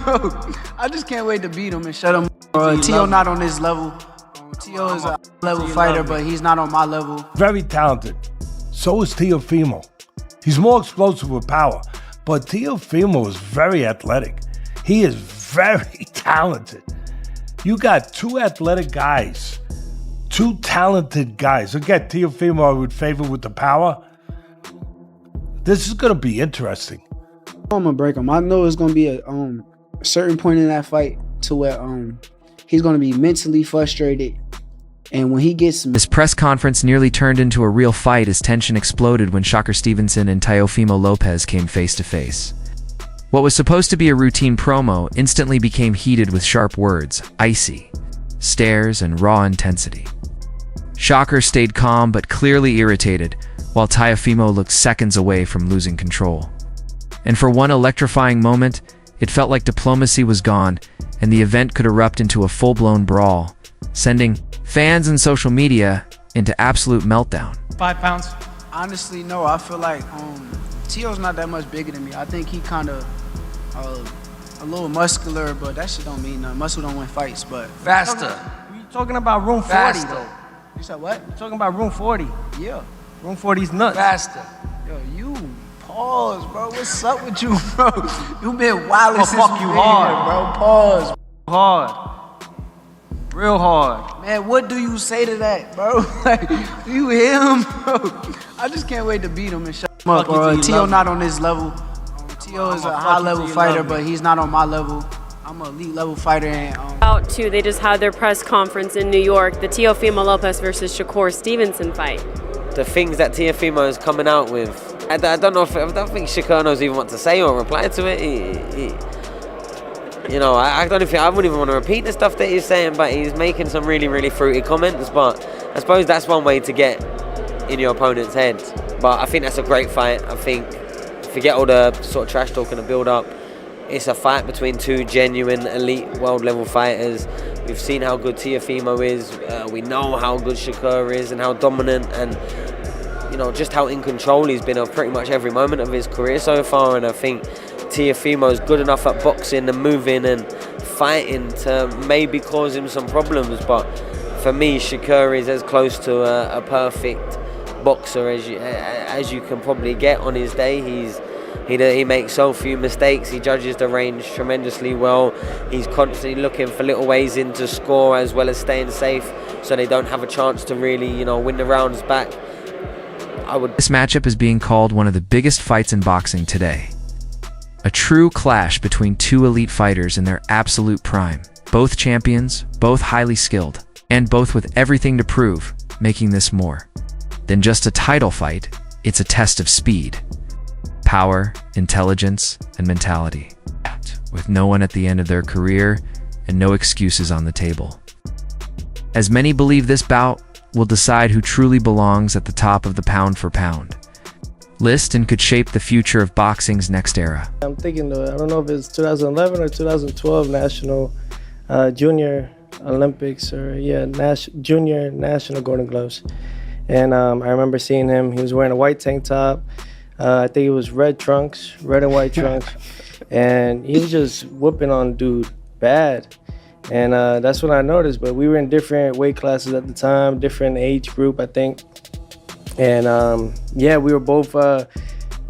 bro. I just can't wait to beat him and shut him up. Teo not on this level. Teo is a level fighter, but he's not on my level. Very talented. So is Teofimo. He's more explosive with power, but Teofimo is very athletic. He is very talented. You got two athletic guys, two talented guys. Again, Teofimo I would favor with the power. This is going to be interesting. I'm gonna break him. I know it's gonna be a certain point in that fight to where he's gonna be mentally frustrated, and when he gets This press conference nearly turned into a real fight as tension exploded when Shakur Stevenson and Teofimo Lopez came face to face. What was supposed to be a routine promo instantly became heated with sharp words, icy, stares, and raw intensity. Shakur stayed calm but clearly irritated, while Teofimo looked seconds away from losing control. And for one electrifying moment, it felt like diplomacy was gone and the event could erupt into a full-blown brawl, sending fans and social media into absolute meltdown. 5 pounds? Honestly, no. I feel like Teo's not that much bigger than me. I think he kind of a little muscular, but that shit don't mean nothing. Muscle don't win fights, but Faster. You're talking about room 40, Faster. though. You said what? You're talking about room 40. Yeah. Room 40's nuts. Faster. Yo, you pause, bro. What's up with you, bro? You been wildin' I'ma since fuck you you been hard. here, bro. Pause. Hard. Real hard. Man, what do you say to that, bro? Like, you hear him, bro? I just can't wait to beat him and shut him up, Fuck you till bro. you Teo love not me. on this level. Teo is I'ma a fuck high you level till you fighter, love me. but he's not on my level. I'm an elite level fighter, and Out too, they just had their press conference in New York, the Teofimo Lopez versus Shakur Stevenson fight. The things that Teofimo is coming out with, I don't know if I don't think Shakur knows even what to say or reply to it. You know, I don't think I wouldn't even want to repeat the stuff that he's saying, but he's making some really, really fruity comments. But I suppose that's one way to get in your opponent's head. But I think that's a great fight. I think forget all the sort of trash talk and the build up. It's a fight between two genuine elite world level fighters. We've seen how good Teofimo is. We know how good Shakur is and how dominant and, you know, just how in control he's been of pretty much every moment of his career so far. And I think Teofimo is good enough at boxing and moving and fighting to maybe cause him some problems. But for me, Shakur is as close to a perfect boxer as you can probably get on his day. He makes so few mistakes. He judges the range tremendously well. He's constantly looking for little ways in to score as well as staying safe, so they don't have a chance to really, you know, win the rounds back. This matchup is being called one of the biggest fights in boxing today. A true clash between two elite fighters in their absolute prime. Both champions, both highly skilled, and both with everything to prove, making this more than just a title fight. It's a test of speed, power, intelligence, and mentality, with no one at the end of their career and no excuses on the table. As many believe this bout will decide who truly belongs at the top of the pound-for-pound list and could shape the future of boxing's next era. I'm thinking, I don't know if it's 2011 or 2012 National Junior Olympics or Junior National Golden Gloves. And I remember seeing him. He was wearing a white tank top. I think it was red and white trunks. And he was just whooping on dude bad. And that's when I noticed. But we were in different weight classes at the time, different age group, I think. And yeah, we were both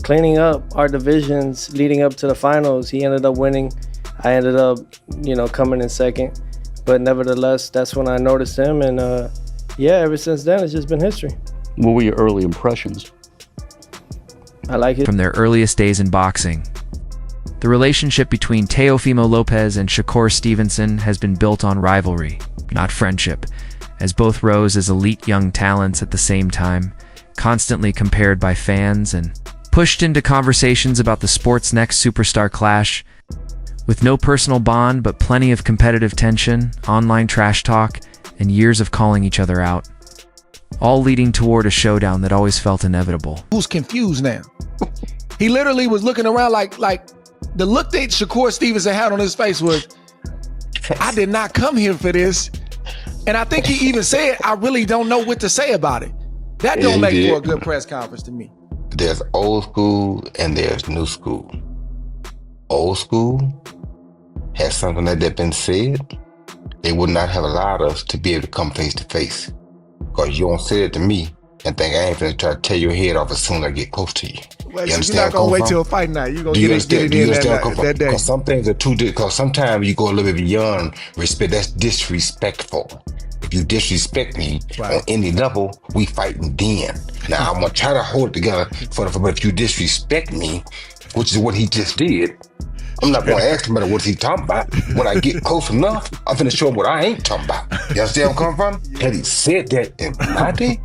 cleaning up our divisions leading up to the finals. He ended up winning. I ended up, you know, coming in second. But nevertheless, that's when I noticed him. And yeah, ever since then, it's just been history. What were your early impressions? I like it. From their earliest days in boxing, the relationship between Teofimo Lopez and Shakur Stevenson has been built on rivalry, not friendship, as both rose as elite young talents at the same time, constantly compared by fans and pushed into conversations about the sport's next superstar clash. With no personal bond but plenty of competitive tension, online trash talk, and years of calling each other out, all leading toward a showdown that always felt inevitable. Who's confused now? He literally was looking around like the look that Shakur Stevenson had on his face was, I did not come here for this. And I think he even said, I really don't know what to say about it. That don't make for a good press conference to me. There's old school and there's new school. Old school had something like that been said, they would not have allowed us to be able to come face to face. Because you don't say it to me and think I ain't finna try to tear your head off as soon as I get close to you. Well, You so understand you're not where I'm gonna wait coming till a from? fight night. You're gonna Do you get understand? it Do you in understand where I'm that coming from? day. Because some things are too. Because sometimes you go a little bit beyond respect. That's disrespectful. If you disrespect me on any level, we fighting then. Now I'm gonna try to hold it together but if you disrespect me, which is what he just did, I'm not gonna ask him about what he talking about. When I get close enough, I'm finna show him what I ain't talking about. You understand where I'm coming from? Had he said that in my day,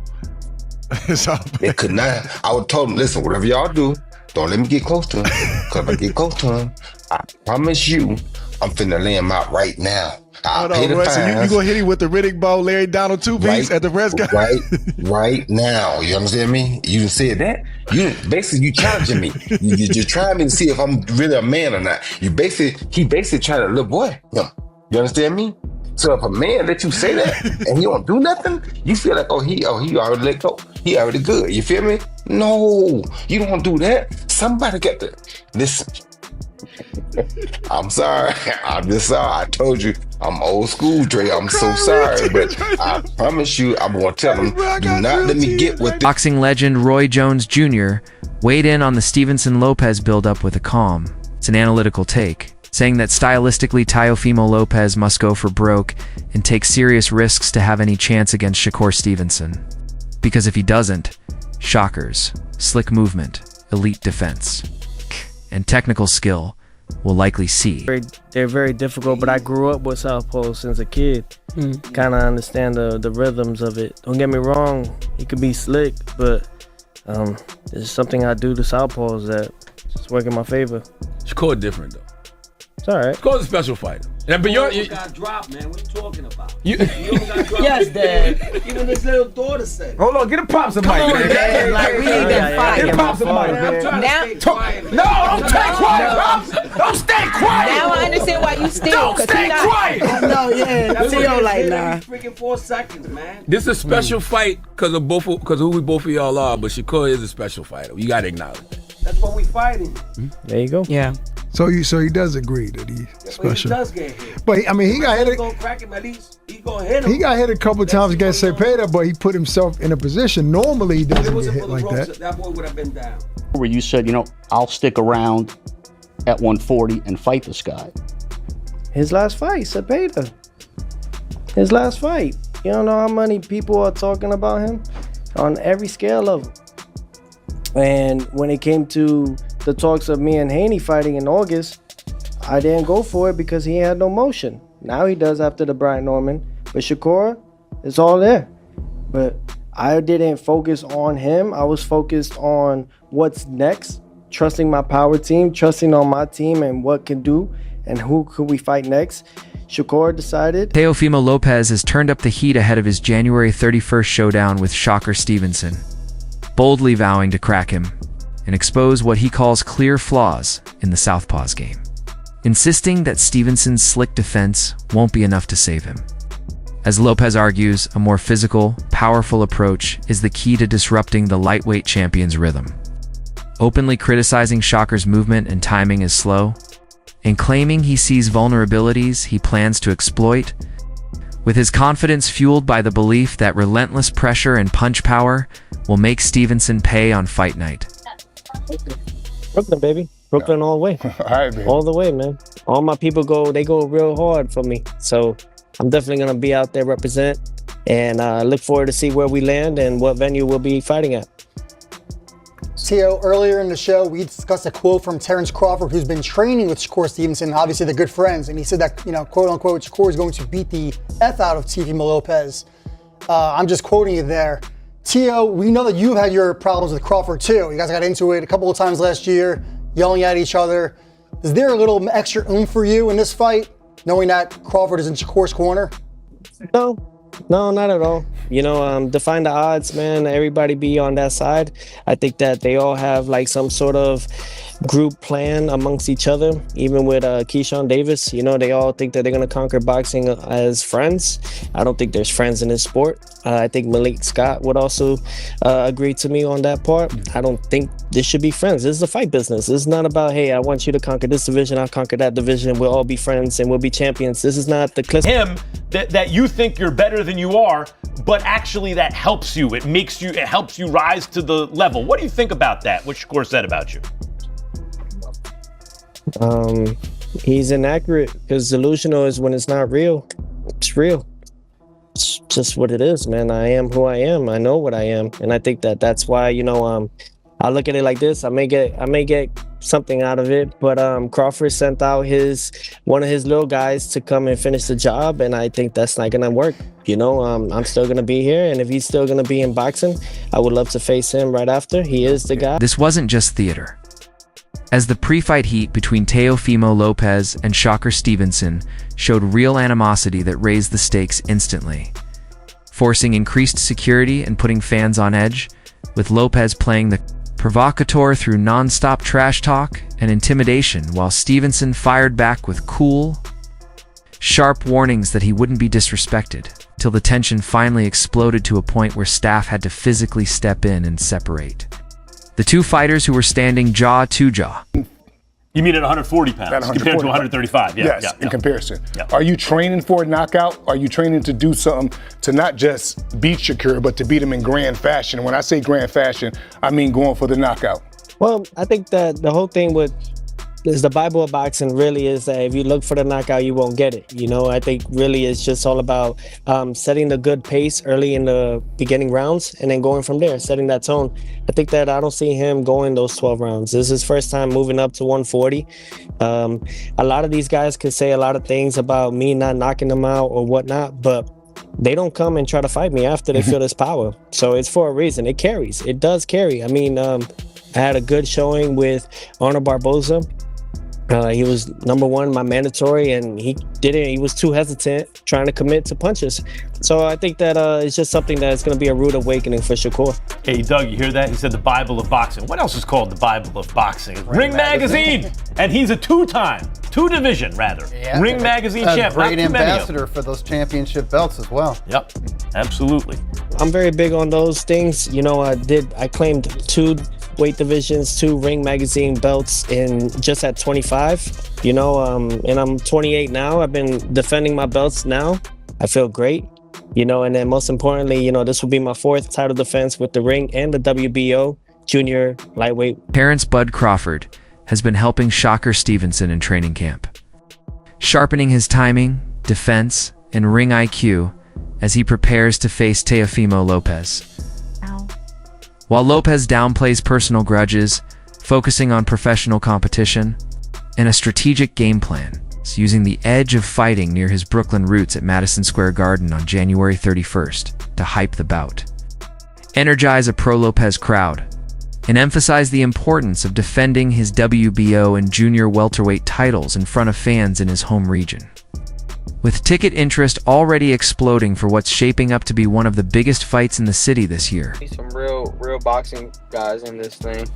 they could not. I would told him, listen, whatever y'all do, don't let me get close to him. Because if I get close to him, I promise you, I'm finna lay him out right now. I'll pay the Roy, so you fines gonna hit him with the Riddick Bowe, Larry Donald two-piece at the press conference? right now. You understand me? You done said that. You challenging me. You're trying me to see if I'm really a man or not. He basically trying to little boy him. You understand me? So if a man let you say that and he don't do nothing, you feel like, he already let go. He already good. You feel me? No, you don't do that. Somebody got to listen. I'm sorry. I'm just sorry. I told you I'm old school, Dre. I'm so sorry, but I promise you, I'm gonna tell them, do not let me get with this. Boxing legend Roy Jones Jr. weighed in on the Stevenson-Lopez buildup with a calm, it's an analytical take, saying that stylistically Teofimo Lopez must go for broke and take serious risks to have any chance against Shakur Stevenson. Because if he doesn't, Shakur's slick movement, elite defense, and technical skill will likely see. They're very difficult, but I grew up with southpaws since a kid. Kind of understand the rhythms of it. Don't get me wrong, he could be slick, but there's something I do to southpaws that just work in my favor. Shakur different though. It's all right. Shakur's a special fighter. But you got dropped, man. What you talking about? You got dropped. Yes, Dad. Even his little daughter said it. Hold on, get a pops a mic, man. Dad, like, we need that fight. Get a pops a mic, I'm trying man. to stay quiet. No, don't stay quiet, pops. Don't stay quiet. Now I understand why you still. Don't stay quiet. I know, yeah. That's Theo what like, it is. nah. Freaking 4 seconds, man. This is a special fight because of who both of y'all are, but Shakur is a special fighter. You gotta acknowledge that. That's what we fighting. There you go. Yeah. So he does agree that he's special. But he does get hit. But I mean, he got hit. Gonna crack him at least. He gonna hit him. He got hit a couple times against Cepeda, but he put himself in a position. Normally, he doesn't get hit like that. That boy would have been down. Where you said, I'll stick around at 140 and fight this guy. His last fight, Cepeda. His last fight. You don't know how many people are talking about him on every scale of it. And when it came to the talks of me and Haney fighting in August, I didn't go for it because he had no motion. Now he does after the Brian Norman. But Shakur, it's all there. But I didn't focus on him. I was focused on what's next, trusting my power team, trusting on my team and what can do and who could we fight next. Shakur decided. Teofimo Lopez has turned up the heat ahead of his January 31st showdown with Shakur Stevenson, boldly vowing to crack him and expose what he calls clear flaws in the Southpaws game, insisting that Stevenson's slick defense won't be enough to save him. As Lopez argues, a more physical, powerful approach is the key to disrupting the lightweight champion's rhythm, openly criticizing Shakur's movement and timing as slow, and claiming he sees vulnerabilities he plans to exploit, with his confidence fueled by the belief that relentless pressure and punch power will make Stevenson pay on fight night. Brooklyn, baby. Brooklyn all the way. All the way, man. All my people go real hard for me. So I'm definitely going to be out there represent and look forward to see where we land and what venue we'll be fighting at. Teo, earlier in the show, we discussed a quote from Terrence Crawford, who's been training with Shakur Stevenson. Obviously, they're good friends. And he said that, quote unquote, Shakur is going to beat the F out of Teofimo Lopez. I'm just quoting you there. Teo, we know that you've had your problems with Crawford too. You guys got into it a couple of times last year, yelling at each other. Is there a little extra oomph for you in this fight, knowing that Crawford is in Shakur's corner? No, not at all. Define the odds, man. Everybody be on that side. I think that they all have like some sort of group plan amongst each other. Even with Keyshawn Davis, you know, they all think that they're going to conquer boxing as friends. I don't think there's friends in this sport. I think Malik Scott would also agree to me on that part. I don't think this should be friends. This is a fight business. It's not about, hey, I want you to conquer this division, I'll conquer that division, we'll all be friends and we'll be champions. This is not the clip. Him that you think you're better than you are, but actually that helps you. It helps you rise to the level. What do you think about that? What Shakur said about you? He's inaccurate because delusional is when it's not real. It's real. It's just what it is, man. I am who I am. I know what I am, and I think that that's why, you know, I look at it like this. I may get something out of it, but Crawford sent out one of his little guys to come and finish the job, and I think that's not gonna work. You know, I'm still gonna be here, and if he's still gonna be in boxing, I would love to face him right after. He is the guy. This wasn't just theater. As the pre-fight heat between Teofimo Lopez and Shakur Stevenson showed real animosity that raised the stakes instantly, forcing increased security and putting fans on edge, with Lopez playing the provocateur through non-stop trash talk and intimidation, while Stevenson fired back with cool, sharp warnings that he wouldn't be disrespected, till the tension finally exploded to a point where staff had to physically step in and separate the two fighters who were standing jaw to jaw. You mean at 140 pounds At 140 compared to 135? Yes, in comparison. Are you training for a knockout? Are you training to do something to not just beat Shakur, but to beat him in grand fashion? When I say grand fashion, I mean going for the knockout. Well, I think that the whole thing is the Bible of boxing really is that if you look for the knockout, you won't get it. You know, I think really it's just all about setting the good pace early in the beginning rounds and then going from there, setting that tone. I think that I don't see him going those 12 rounds. This is his first time moving up to 140. A lot of these guys could say a lot of things about me not knocking them out or whatnot, but they don't come and try to fight me after they feel this power. So it's for a reason. It carries. It does carry. I mean, I had a good showing with Arnold Barboza. He was number one, my mandatory, and he was too hesitant trying to commit to punches. So I think that it's just something that's going to be a rude awakening for Shakur. Hey, Doug, you hear that? He said the Bible of boxing. What else is called the Bible of boxing? Ring Magazine. And he's a two-division Ring Magazine champ. Great ambassador for those championship belts as well. Yep, absolutely. I'm very big on those things. You know, I claimed 2 weight divisions, 2 Ring Magazine belts just at 25, you know, and I'm 28 now. I've been defending my belts now. I feel great, you know, and then most importantly, you know, this will be my 4th title defense with the Ring and the WBO junior lightweight. Terrence Bud Crawford has been helping Shakur Stevenson in training camp, sharpening his timing, defense, and ring IQ as he prepares to face Teofimo Lopez. While Lopez downplays personal grudges, focusing on professional competition and a strategic game plan, using the edge of fighting near his Brooklyn roots at Madison Square Garden on January 31st to hype the bout, energize a pro-Lopez crowd, and emphasize the importance of defending his WBO and junior welterweight titles in front of fans in his home region. With ticket interest already exploding for what's shaping up to be one of the biggest fights in the city this year. Some real boxing guys in this thing.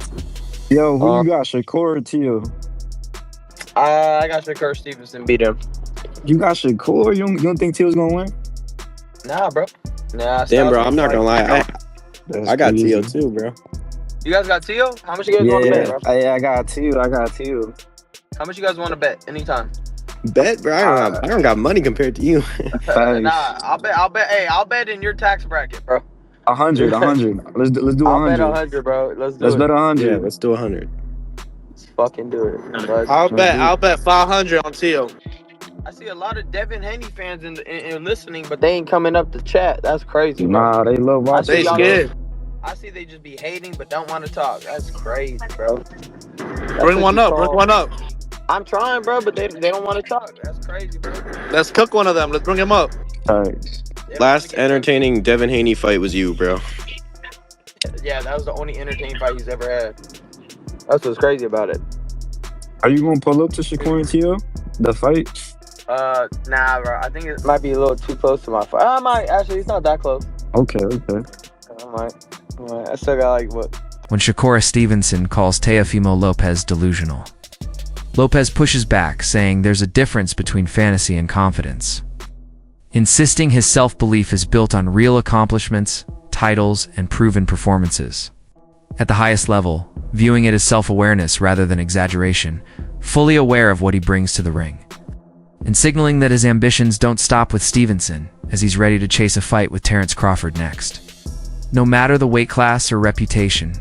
Yo, who you got, Shakur or Teo? I got Shakur Stevenson beat him. You got Shakur? You don't think Teo's gonna win? Nah, bro. Nah. Damn, bro, I'm not gonna lie. I got Teo too, bro. You guys got Teo? How much you guys want to bet, bro? Yeah, I got Teo. How much you guys want to bet? Anytime. Bet, bro. I don't got money compared to you. Nah, I'll bet. Hey, I'll bet in your tax bracket, bro. 100. Let's do 100. I'll bet 100, bro. Let's bet 100. Yeah, let's do 100. Let's fucking do it. I'll bet 500 on Teo. I see a lot of Devin Haney fans in listening, but they ain't coming up to chat. That's crazy, bro. Nah, they love watching. They scared. I see they just be hating, but don't want to talk. That's crazy, bro. Bring one up. I'm trying, bro, but they don't want to talk. That's crazy, bro. Let's cook one of them. Let's bring him up. Last entertaining Devin Haney fight was you, bro. Yeah, that was the only entertaining fight he's ever had. That's what's crazy about it. Are you gonna pull up to Shakur and Teo? The fight? Nah, bro. I think it might be a little too close to my fight. I might. Actually, it's not that close. Okay. I might. I still got like when Shakur Stevenson calls Teofimo Lopez delusional. Lopez pushes back, saying there's a difference between fantasy and confidence, insisting his self-belief is built on real accomplishments, titles, and proven performances. At the highest level, viewing it as self-awareness rather than exaggeration, fully aware of what he brings to the ring, and signaling that his ambitions don't stop with Stevenson, as he's ready to chase a fight with Terence Crawford next. No matter the weight class or reputation,